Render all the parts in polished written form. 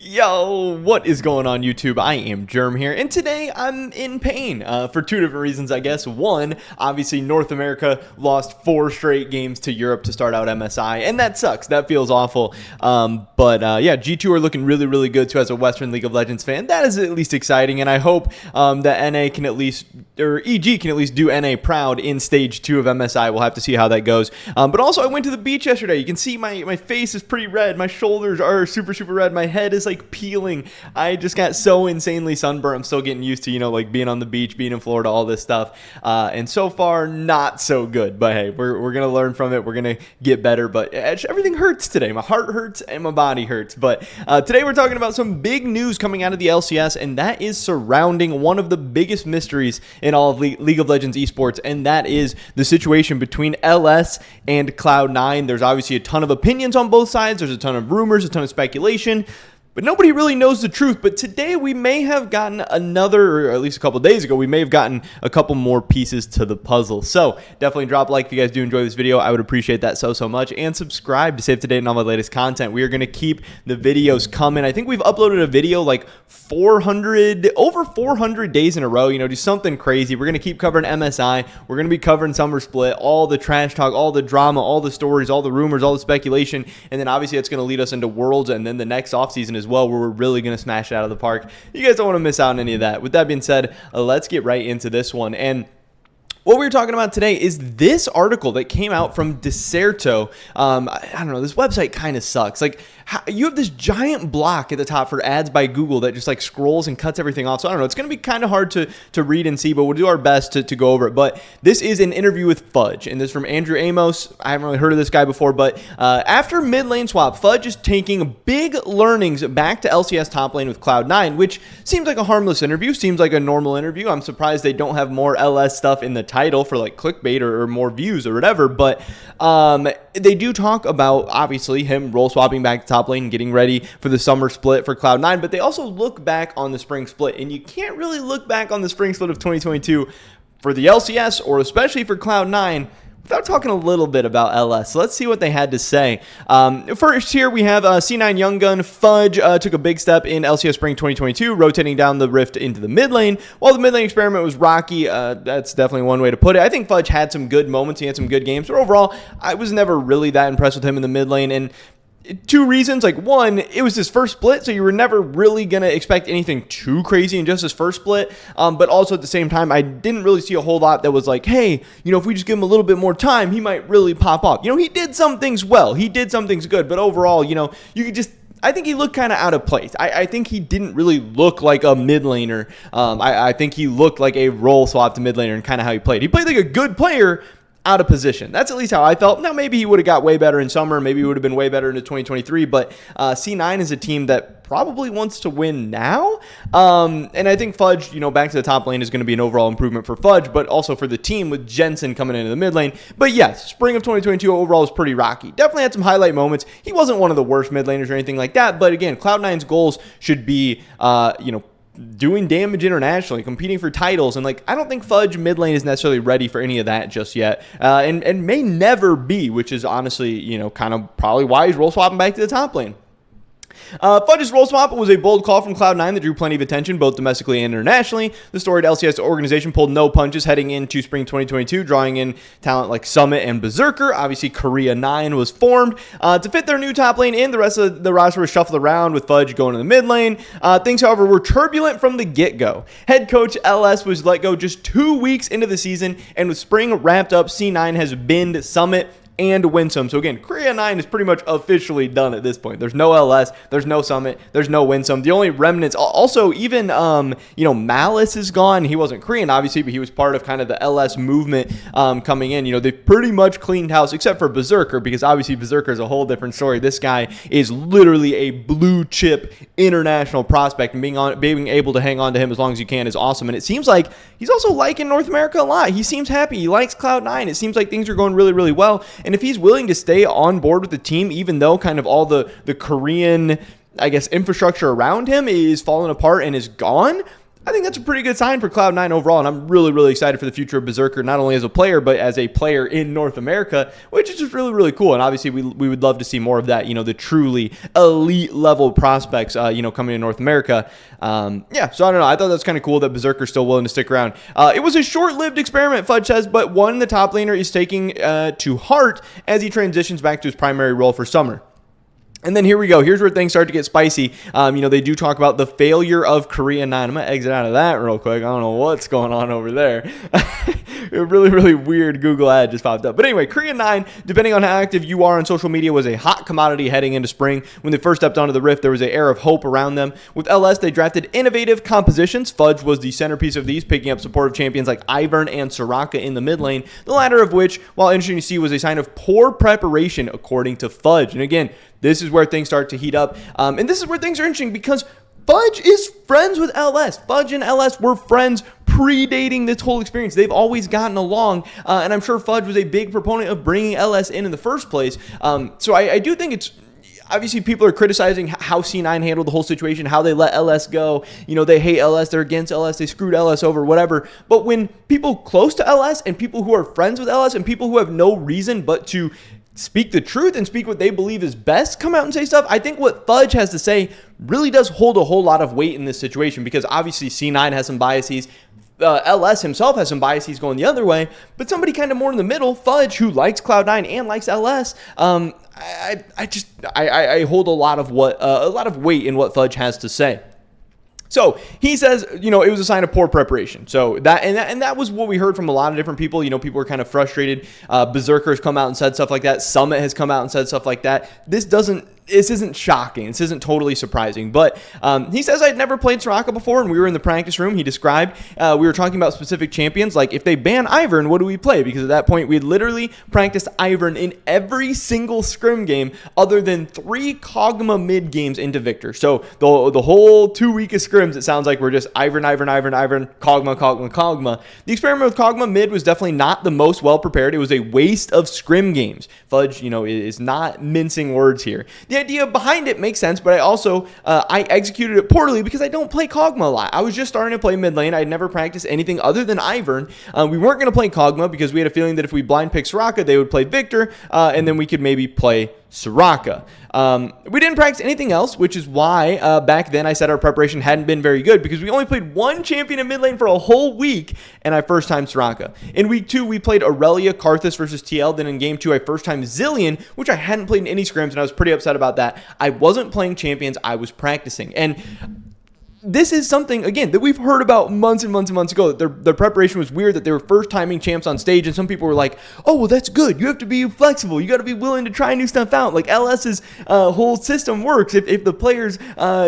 Yo, what is going on YouTube? I am Germ here, and today I'm in pain for two different reasons, I guess. One, obviously North America lost 4 straight games to Europe to start out MSI, and that sucks. That feels awful. But G2 are looking really, really good, too, as a Western League of Legends fan. That is at least exciting, and I hope that NA can at least, or EG can at least do NA proud in Stage 2 of MSI. We'll have to see how that goes. But also, I went to the beach yesterday. You can see my face is pretty red. My shoulders are super, super red. My head is like peeling. I just got so insanely sunburned. I'm still getting used to, like being on the beach, being in Florida, all this stuff. And so far, not so good. But hey, we're going to learn from it. We're going to get better. But everything hurts today. My heart hurts and my body hurts. But today we're talking about some big news coming out of the LCS, and that is surrounding one of the biggest mysteries in all of League of Legends esports, and that is the situation between LS and Cloud9. There's obviously a ton of opinions on both sides. There's a ton of rumors, a ton of speculation, but nobody really knows the truth. But today we may have gotten another, or at least a couple days ago, we may have gotten a couple more pieces to the puzzle. So definitely drop a like if you guys do enjoy this video. I would appreciate that so much. And subscribe to stay up to date on all my latest content. We are going to keep the videos coming. I think we've uploaded a video like over 400 days in a row. Do something crazy. We're going to keep covering MSI. We're going to be covering Summer Split, all the trash talk, all the drama, all the stories, all the rumors, all the speculation. And then obviously it's going to lead us into Worlds and then the next offseason as well, where we're really going to smash it out of the park. You guys don't want to miss out on any of that. With that being said, let's get right into this one. And what we're talking about today is this article that came out from Dexerto. I don't know, this website kind of sucks. Like, you have this giant block at the top for ads by Google that just like scrolls and cuts everything off. So I don't know, it's going to be kind of hard to read and see, but we'll do our best to go over it. But this is an interview with Fudge, and this is from Andrew Amos. I haven't really heard of this guy before, but after mid lane swap, Fudge is taking big learnings back to LCS top lane with Cloud9, which seems like a harmless interview, seems like a normal interview. I'm surprised they don't have more LS stuff in the title for like clickbait or more views or whatever, but they do talk about obviously him role swapping back to top lane, getting ready for the summer split for Cloud9, but they also look back on the spring split, and you can't really look back on the spring split of 2022 for the LCS or especially for Cloud9 without talking a little bit about LS. So let's see what they had to say. First here we have C9 Young Gun. Fudge took a big step in LCS Spring 2022, rotating down the rift into the mid lane. While the mid lane experiment was rocky, that's definitely one way to put it. I think Fudge had some good moments. He had some good games. But overall, I was never really that impressed with him in the mid lane. And 2 reasons. Like, one, it was his first split, so you were never really going to expect anything too crazy in just his first split. But also at the same time, I didn't really see a whole lot that was like, hey, if we just give him a little bit more time, he might really pop off. He did some things well. He did some things good. But overall, you could just, I think he looked kind of out of place. I think he didn't really look like a mid laner. I think he looked like a role swap to mid laner and kind of how he played. He played like a good player, out of position. That's at least how I felt. Now, maybe he would have got way better in summer. Maybe he would have been way better into 2023. But C9 is a team that probably wants to win now. And I think Fudge, back to the top lane is going to be an overall improvement for Fudge, but also for the team with Jensen coming into the mid lane. But yes, spring of 2022 overall is pretty rocky. Definitely had some highlight moments. He wasn't one of the worst mid laners or anything like that. But again, Cloud9's goals should be, doing damage internationally, competing for titles, and I don't think Fudge mid lane is necessarily ready for any of that just yet, and may never be, which is honestly, kind of probably why he's role swapping back to the top lane. Fudge's role swap was a bold call from Cloud9 that drew plenty of attention, both domestically and internationally. The storied LCS organization pulled no punches heading into spring 2022, drawing in talent like Summit and Berserker. Obviously, Korea 9 was formed to fit their new top lane in. The rest of the roster was shuffled around, with Fudge going to the mid lane. Things, however, were turbulent from the get-go. Head coach LS was let go just 2 weeks into the season, and with spring wrapped up, C9 has binned Summit and Winsome. So again, Korea 9 is pretty much officially done at this point. There's no LS, there's no Summit, there's no Winsome. The only remnants, also even, Malice is gone. He wasn't Korean, obviously, but he was part of kind of the LS movement coming in. They pretty much cleaned house, except for Berserker, because obviously Berserker is a whole different story. This guy is literally a blue chip international prospect, and being able to hang on to him as long as you can is awesome. And it seems like he's also liking North America a lot. He seems happy. He likes Cloud9. It seems like things are going really, really well. And if he's willing to stay on board with the team, even though kind of all the Korean, I guess, infrastructure around him is falling apart and is gone, I think that's a pretty good sign for Cloud9 overall, and I'm really, really excited for the future of Berserker, not only as a player, but as a player in North America, which is just really, really cool. And obviously, we would love to see more of that, the truly elite level prospects, coming to North America. Yeah, so I don't know. I thought that's kind of cool that Berserker's still willing to stick around. It was a short-lived experiment, Fudge says, but one the top laner is taking to heart as he transitions back to his primary role for summer. And then here we go. Here's where things start to get spicy. They do talk about the failure of Korea 9. I'm going to exit out of that real quick. I don't know what's going on over there. A really, really weird Google ad just popped up. But anyway, Korea 9, depending on how active you are on social media, was a hot commodity heading into spring. When they first stepped onto the Rift, there was an air of hope around them. With LS, they drafted innovative compositions. Fudge was the centerpiece of these, picking up supportive champions like Ivern and Soraka in the mid lane, the latter of which, while interesting to see, was a sign of poor preparation, according to Fudge. And again, this is where things start to heat up. And this is where things are interesting because Fudge is friends with LS. Fudge and LS were friends predating this whole experience. They've always gotten along. And I'm sure Fudge was a big proponent of bringing LS in the first place. So I do think it's... Obviously, people are criticizing how C9 handled the whole situation, how they let LS go. They hate LS, they're against LS, they screwed LS over, whatever. But when people close to LS and people who are friends with LS and people who have no reason but to speak the truth and speak what they believe is best, come out and say stuff, I think what Fudge has to say really does hold a whole lot of weight in this situation, because obviously C9 has some biases. LS himself has some biases going the other way, but somebody kind of more in the middle, Fudge, who likes Cloud9 and likes LS, I hold a lot of weight in what Fudge has to say. So he says, it was a sign of poor preparation. So that was what we heard from a lot of different people. People were kind of frustrated. Berserker has come out and said stuff like that. Summit has come out and said stuff like that. This isn't shocking. This isn't totally surprising. But he says, I'd never played Soraka before, and we were in the practice room. He described, we were talking about specific champions. Like, if they ban Ivern, what do we play? Because at that point, we had literally practiced Ivern in every single scrim game other than 3 Kog'Maw mid games into Victor. So the whole 2 week of scrims, it sounds like we're just Ivern, Kog'Maw. The experiment with Kog'Maw mid was definitely not the most well prepared. It was a waste of scrim games. Fudge, is not mincing words here. The idea behind it makes sense, but I executed it poorly because I don't play Kog'Maw a lot. I was just starting to play mid lane. I had never practiced anything other than Ivern. We weren't going to play Kog'Maw because we had a feeling that if we blind pick Soraka, they would play Victor, and then we could maybe play Soraka. We didn't practice anything else, which is why back then I said our preparation hadn't been very good, because we only played one champion in mid lane for a whole week, and I first time Soraka. In week 2, we played Aurelia, Karthus versus TL. Then in game 2, I first time Zilean, which I hadn't played in any scrims, and I was pretty upset about that. I wasn't playing champions, I was practicing. And this is something, again, that we've heard about months and months and months ago. Their preparation was weird, that they were first timing champs on stage, and some people were like, oh, well, that's good. You have to be flexible. You got to be willing to try new stuff out. Like, LS's whole system works if the players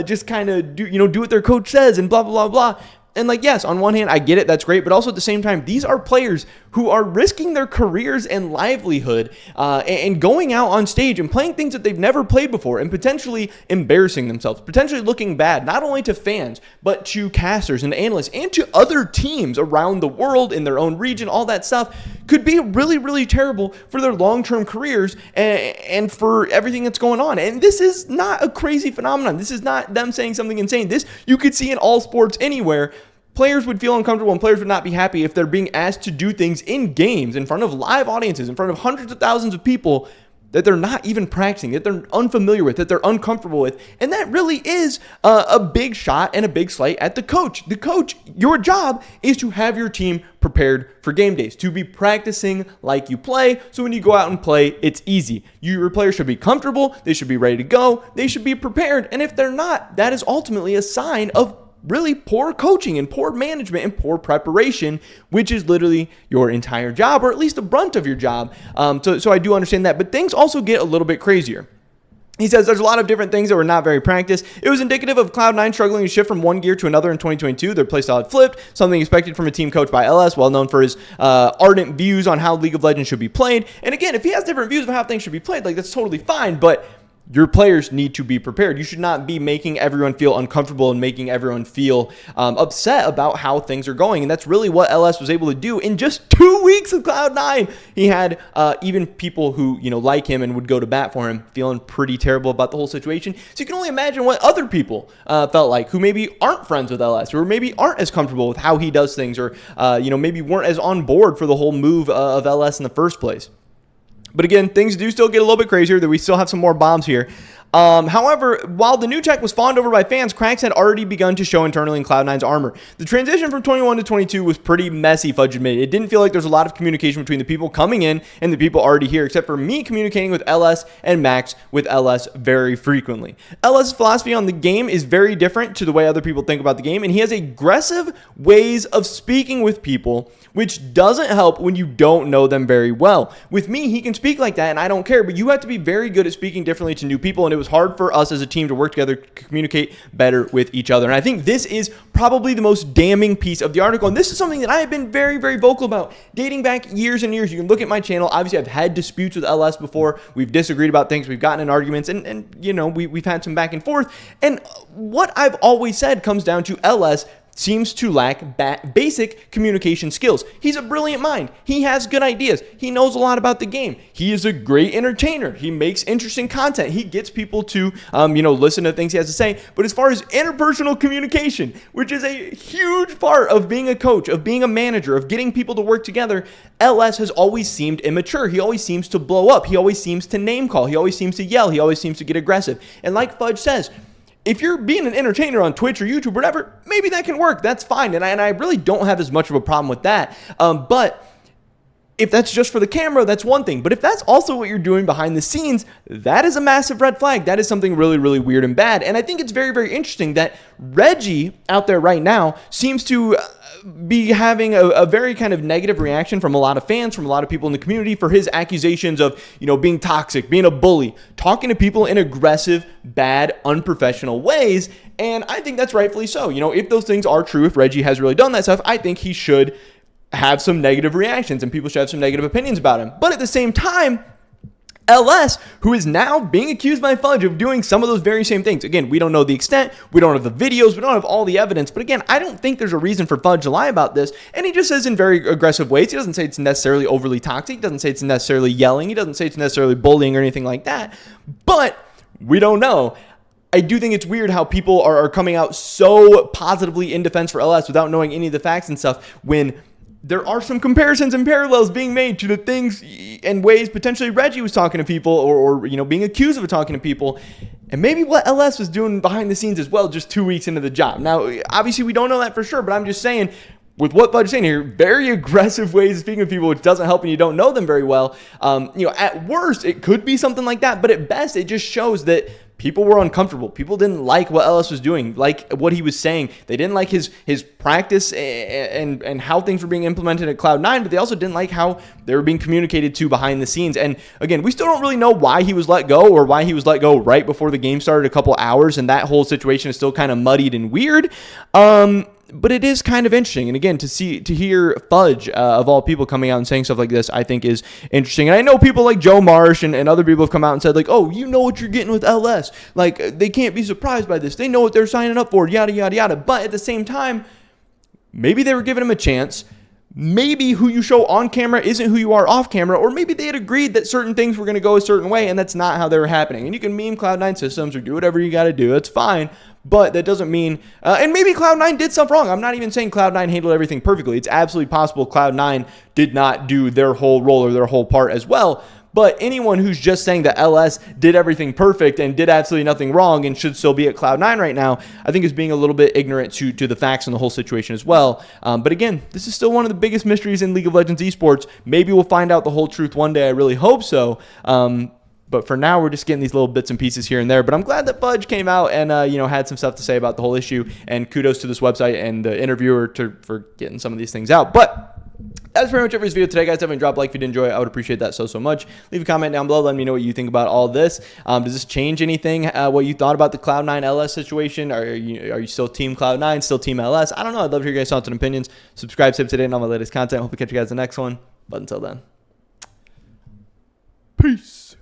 just kind of do what their coach says and blah, blah, blah, blah. And yes, on one hand, I get it, that's great, but also at the same time, these are players who are risking their careers and livelihood and going out on stage and playing things that they've never played before and potentially embarrassing themselves, potentially looking bad, not only to fans, but to casters and analysts and to other teams around the world in their own region. All that stuff could be really, really terrible for their long-term careers and for everything that's going on. And this is not a crazy phenomenon. This is not them saying something insane. This you could see in all sports anywhere. Players would feel uncomfortable and players would not be happy if they're being asked to do things in games, in front of live audiences, in front of hundreds of thousands of people that they're not even practicing, that they're unfamiliar with, that they're uncomfortable with. And that really is a big shot and a big slight at the coach. The coach, your job is to have your team prepared for game days, to be practicing like you play, so when you go out and play, it's easy. Your players should be comfortable, they should be ready to go, they should be prepared. And if they're not, that is ultimately a sign of really poor coaching and poor management and poor preparation, which is literally your entire job, or at least the brunt of your job. So I do understand that, but things also get a little bit crazier. He says there's a lot of different things that were not very practiced. It was indicative of Cloud9 struggling to shift from one gear to another in 2022. Their playstyle had flipped, something expected from a team coached by LS, well known for his ardent views on how League of Legends should be played. And again, if he has different views of how things should be played, that's totally fine, but your players need to be prepared. You should not be making everyone feel uncomfortable and making everyone feel upset about how things are going. And that's really what LS was able to do in just 2 weeks of Cloud9. He had even people who, like him and would go to bat for him feeling pretty terrible about the whole situation. So you can only imagine what other people felt like who maybe aren't friends with LS or maybe aren't as comfortable with how he does things or, maybe weren't as on board for the whole move of LS in the first place. But again, things do still get a little bit crazier, that we still have some more bombs here. However, while the new tech was fawned over by fans, cracks had already begun to show internally in Cloud9's armor. The transition from 21 to 22 was pretty messy, Fudge admitted. It didn't feel like there's a lot of communication between the people coming in and the people already here, except for me communicating with LS and Max with LS very frequently. LS's philosophy on the game is very different to the way other people think about the game, and he has aggressive ways of speaking with people, which doesn't help when you don't know them very well. With me, he can speak like that, and I don't care, but you have to be very good at speaking differently to new people, and it was hard for us as a team to work together to communicate better with each other. And I think this is probably the most damning piece of the article, and this is something that I have been very, very vocal about dating back years and years. You can look at my channel. Obviously, I've had disputes with LS before. We've disagreed about things. We've gotten in arguments, and we've had some back and forth. And what I've always said comes down to LS seems to lack basic communication skills. He's a brilliant mind. He has good ideas. He knows a lot about the game. He is a great entertainer. He makes interesting content. He gets people to, listen to things he has to say. But as far as interpersonal communication, which is a huge part of being a coach, of being a manager, of getting people to work together, LS has always seemed immature. He always seems to blow up. He always seems to name call. He always seems to yell. He always seems to get aggressive. And like Fudge says, if you're being an entertainer on Twitch or YouTube or whatever, maybe that can work. That's fine. And I really don't have as much of a problem with that. But if that's just for the camera, that's one thing. But if that's also what you're doing behind the scenes, that is a massive red flag. That is something really, really weird and bad. And I think it's very, very interesting that Reggie out there right now seems to be having a very kind of negative reaction from a lot of fans, from a lot of people in the community for his accusations of, being toxic, being a bully, talking to people in aggressive, bad, unprofessional ways. And I think that's rightfully so. If those things are true, if Reggie has really done that stuff, I think he should have some negative reactions and people should have some negative opinions about him. But at the same time, LS, who is now being accused by Fudge of doing some of those very same things. Again, we don't know the extent. We don't have the videos. We don't have all the evidence. But again, I don't think there's a reason for Fudge to lie about this. And he just says in very aggressive ways. He doesn't say it's necessarily overly toxic. He doesn't say it's necessarily yelling. He doesn't say it's necessarily bullying or anything like that. But we don't know. I do think it's weird how people are coming out so positively in defense for LS without knowing any of the facts and stuff when there are some comparisons and parallels being made to the things and ways potentially Reggie was talking to people or being accused of talking to people, and maybe what LS was doing behind the scenes as well just 2 weeks into the job. Now, obviously, we don't know that for sure, but I'm just saying, with what Fudge is saying here, very aggressive ways of speaking with people, which doesn't help when you don't know them very well. At worst, it could be something like that, but at best, it just shows that people were uncomfortable. People didn't like what LS was doing, like what he was saying. They didn't like his practice and how things were being implemented at Cloud9, but they also didn't like how they were being communicated to behind the scenes. And again, we still don't really know why he was let go or why he was let go right before the game started a couple hours, and that whole situation is still kind of muddied and weird. But it is kind of interesting. And again, to hear Fudge, of all people, coming out and saying stuff like this, I think is interesting. And I know people like Joe Marsh and other people have come out and said, like, oh, you know what you're getting with LS. Like, they can't be surprised by this. They know what they're signing up for, yada, yada, yada. But at the same time, maybe they were giving him a chance. Maybe who you show on camera isn't who you are off camera, or maybe they had agreed that certain things were going to go a certain way, and that's not how they were happening. And you can meme Cloud9 systems or do whatever you got to do. That's fine. But that doesn't mean, and maybe Cloud9 did stuff wrong. I'm not even saying Cloud9 handled everything perfectly. It's absolutely possible Cloud9 did not do their whole role or their whole part as well. But anyone who's just saying that LS did everything perfect and did absolutely nothing wrong and should still be at Cloud9 right now, I think is being a little bit ignorant to the facts and the whole situation as well. But again, this is still one of the biggest mysteries in League of Legends esports. Maybe we'll find out the whole truth one day. I really hope so. But for now, we're just getting these little bits and pieces here and there. But I'm glad that Fudge came out and had some stuff to say about the whole issue. And kudos to this website and the interviewer for getting some of these things out. But that's pretty much it for this video today, guys. Definitely drop a like if you did enjoy it. I would appreciate that so much. Leave a comment down below. Let me know what you think about all this. Does this change anything? What you thought about the Cloud9 LS situation? Are you still Team Cloud9, still Team LS? I don't know. I'd love to hear your guys' thoughts and opinions. Subscribe, save today, and all my latest content. Hope to catch you guys in the next one. But until then, peace.